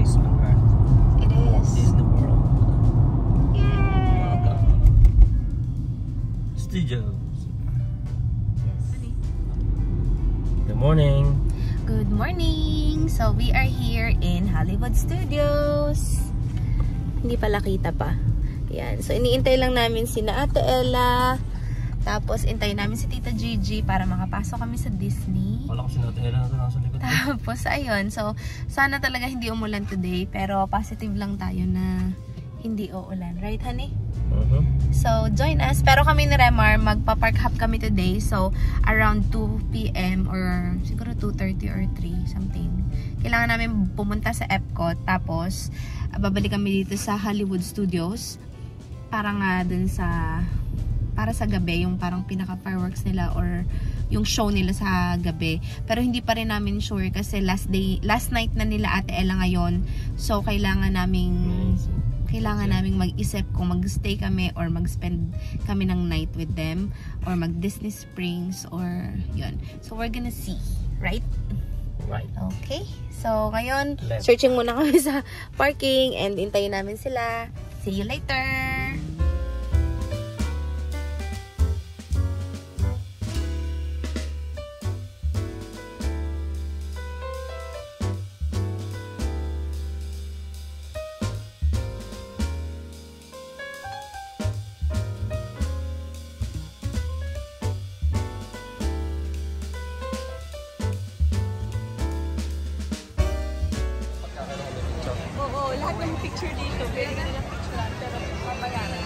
advertisement, right? It is. Disney World. Yay! Studios. Yes. Good morning. Good morning! So, we are here in Hollywood Studios. Hindi pala kita pa. Yan. So, iniintay lang namin sina Ate Ella. Tapos, intay namin si Tita Gigi para makapasok kami sa Disney. Wala ko sinatela na nasa likod. Tapos, ayun. So, sana talaga hindi umulan today. Pero, positive lang tayo na hindi uulan. Right, honey? So, join us. Pero kami ni Remar, magpa-park hop kami today. So, around 2 p.m. or siguro 2:30 or 3, something. Kailangan namin pumunta sa Epcot. Tapos, babalik kami dito sa Hollywood Studios. Para nga dun sa... para sa gabi, yung parang pinaka-fireworks nila or yung show nila sa gabi. Pero hindi pa rin namin sure kasi last night na nila Ate Ella ngayon. So, kailangan naming mag-isip kung mag-stay kami or mag-spend kami ng night with them or mag-Disney Springs or yun. So, we're gonna see. Right? Right. Okay. So, ngayon, searching muna kami sa parking and intayin namin sila. See you later! Oo, lahat ng picture dito. Pwede ka nilang picturean, pero papayaran.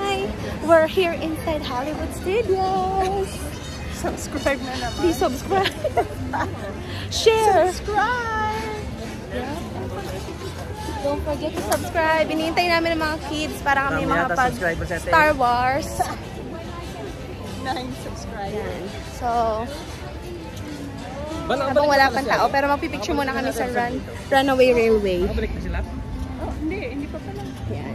Hi! We're here inside Hollywood Studios. Subscribe na naman. Please subscribe. Share. Subscribe. Yeah. Don't forget to subscribe. Inihintay namin ng mga kids para kami makapag-Star Wars. 9 subscribers. So, habang wala pang tao, pero magpipicture muna kami sa Runaway Railway. Oh, hindi pa pala. Yan.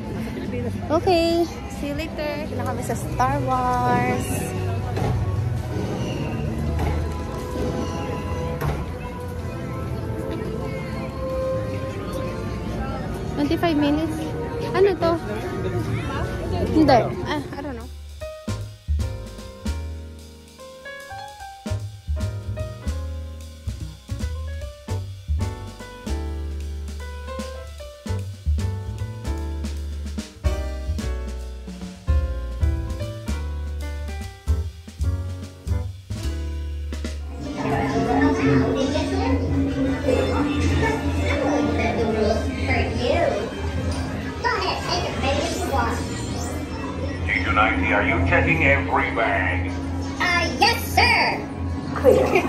Okay, see you later. Kailan kami sa Star Wars. $25 minutes? Ano to? Hindi. I don't know. Are you checking every bag? Yes, sir. Clear.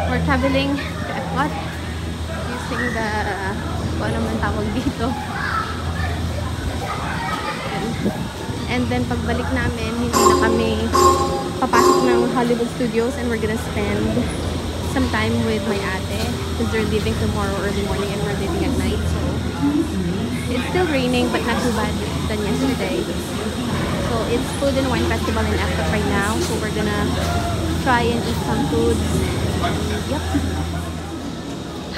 We're traveling to Epcot using the kung ano man tawag dito. And then pagbalik namin, hindi na kami papasok ng Hollywood Studios and we're gonna spend some time with my ate because they're leaving tomorrow early morning and we're leaving at night. So it's still raining but not too bad than yesterday. So it's Food and Wine Festival in Epcot right now. So we're gonna try and eat some food. Yep.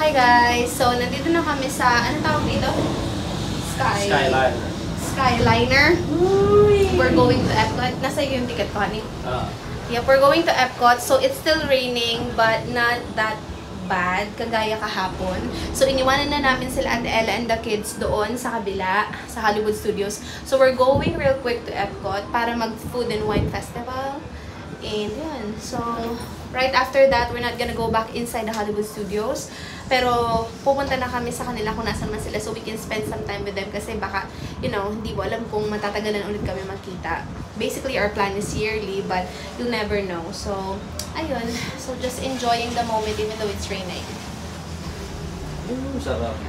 Hi guys! So, nandito na kami sa, ano tawag dito? Skyliner. We're going to Epcot. Nasa iyo yung ticket ko, honey? Yep, we're going to Epcot. So, it's still raining, but not that bad, kagaya kahapon. So, iniwanan na namin sila Ate Ella and the kids doon sa kabila, sa Hollywood Studios. So, we're going real quick to Epcot para mag-Food and Wine Festival. And yun. So, right after that, we're not gonna go back inside the Hollywood Studios. Pero, pupunta na kami sa kanila kung nasan man sila so we can spend some time with them kasi baka, you know, hindi mo alam kung matatagalan ulit kami magkita. Basically, our plan is yearly, but you'll never know. So, ayun. So, just enjoying the moment even though it's raining. Sarap.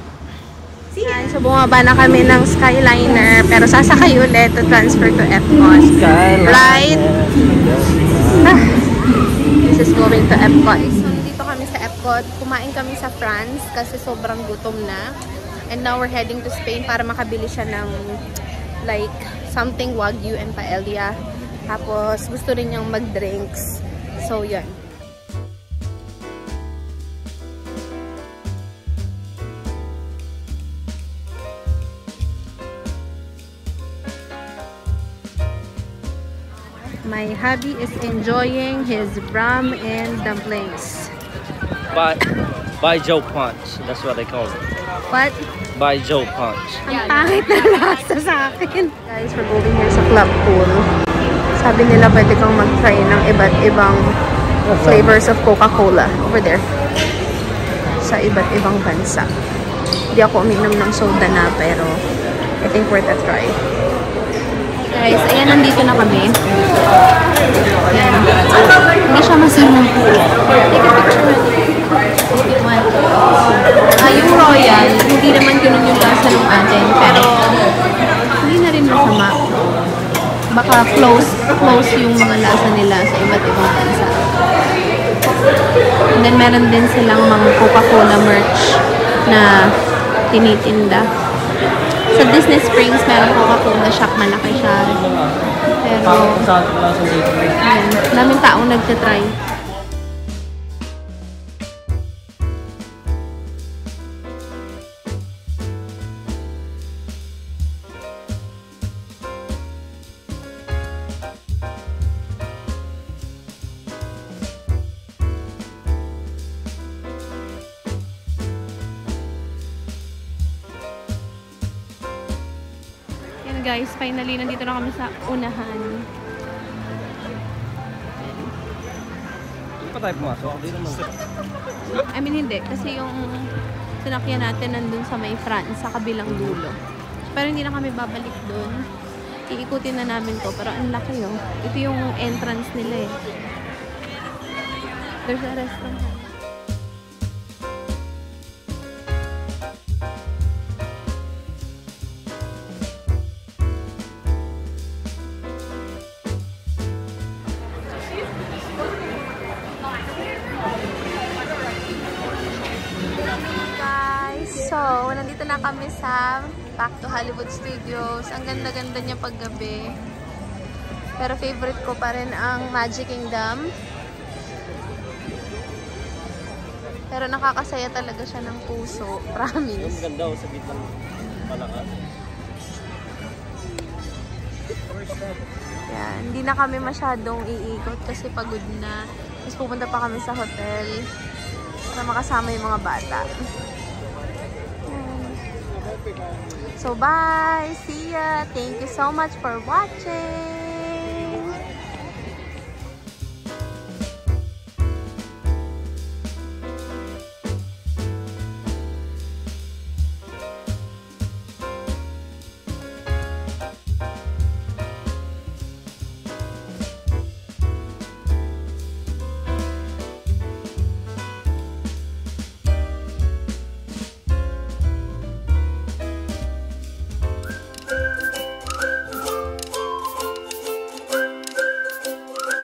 Yan, so bumaba na kami ng Skyliner, pero sasakay ulit to transfer to Epcot. Right? This is going to Epcot. So, nandito kami sa Epcot. Kumain kami sa France kasi sobrang gutom na. And now we're heading to Spain para makabili siya ng like something Wagyu and paella. Tapos gusto rin niyang mag-drinks. So, yan. My hubby is enjoying his ram and dumplings. By Joe Punch. That's what they call it. What? By Joe Punch. Ang pangit na lasa sa akin. Guys, we're going here sa club pool. Sabi nila pwede kang mag-try ng iba't ibang flavors of Coca-Cola. Over there. Sa iba't ibang bansa. Hindi ako uminom ng soda na pero I think worth a try. Guys, ayan, nandito na kami. Ayan. Hindi siya masarap. Take a picture. Yung Royal, hindi naman ganun yung lasa ng atin. Pero, hindi na rin masama. Baka close yung mga lasa nila sa iba't ibang bansa. And then, meron din silang mga Coca-Cola merch na tinitinda. Sa Disney Springs, meron Coca-Cola shop, malaki siya. Pero, ayun, daming taong nagtatry. Guys, finally, nandito na kami sa unahan. Hindi pa tayo pumasok. I mean, hindi. Kasi yung sinakyan natin nandun sa may France, sa kabilang dulo. Pero hindi na kami babalik dun. Iikutin na namin to. Pero ang laki yun. Ito yung entrance nila eh. There's a restaurant. So, nandito na kami sa Back to Hollywood Studios. Ang ganda-ganda niya paggabi. Pero favorite ko pa rin ang Magic Kingdom. Pero nakakasaya talaga siya ng puso. Promise. Ang ganda sa gitna ng palakas. Yan. Hindi na kami masyadong iikot kasi pagod na. Tapos pupunta pa kami sa hotel para makasama yung mga bata. So, bye! See ya! Thank you so much for watching!